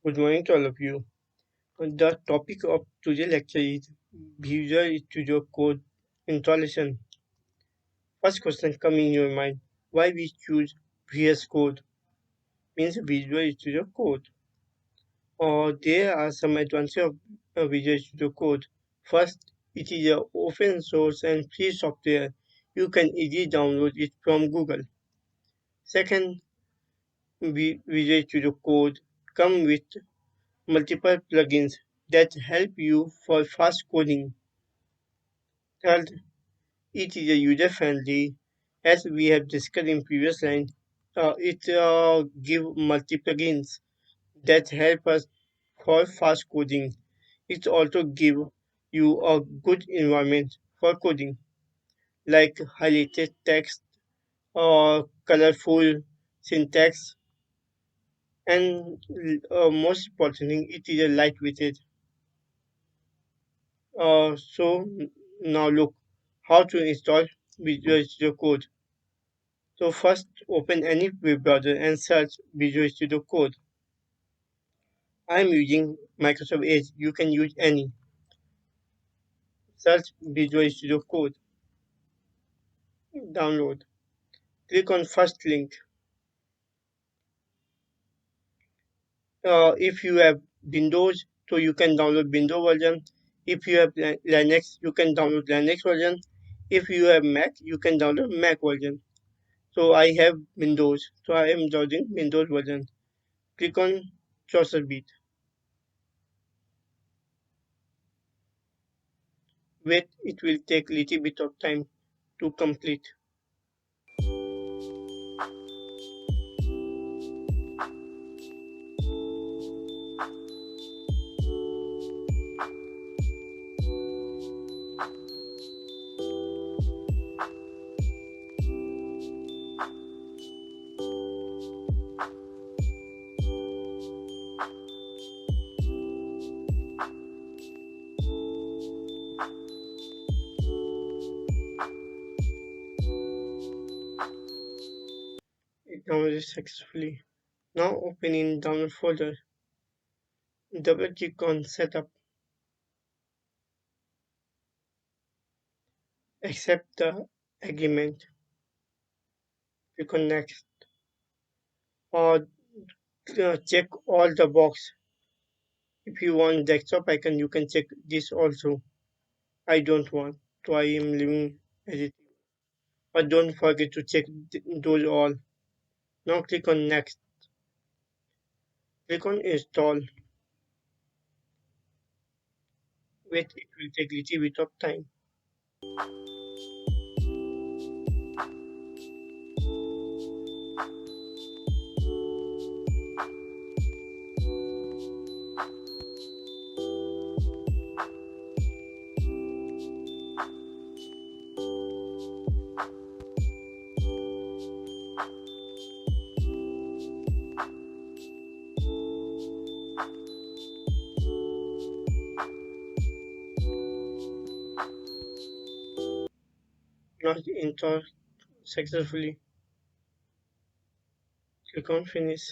Good morning to all of you. The topic of today's lecture is Visual Studio Code installation. First question coming in your mind: why we choose VS Code? Means Visual Studio Code. Or there are some advantages of Visual Studio Code. First, it is a open source and free software. You can easily download it from Google. Second, Visual Studio Code come with multiple plugins that help you for fast coding. Third, it is a user-friendly, as we have discussed in previous line. It give multi-plugins that help us for fast coding. It also give you a good environment for coding, like highlighted text or colorful syntax, and most important thing, it is a lightweighted. Now look how to install Visual Studio Code. So first open any web browser and search Visual Studio Code. I'm using Microsoft Edge. You can use any. Search Visual Studio Code. Download. Click on first link. If you have Windows, so you can download Windows version. If you have Linux, you can download Linux version. If you have Mac, you can download Mac version. So I have Windows, so I am downloading Windows version. Click on Chaucer Beat. Wait, it will take little bit of time to complete. It downloaded successfully. Now open in download folder. Double click on setup. Accept the agreement. Click on next. Or check all the box. If you want desktop icon, you can check this also. I don't want, so I am leaving as it. But don't forget to check those all. Now click on next. Click on install. Wait, it will take little bit of time. Not installed successfully. Click on finish.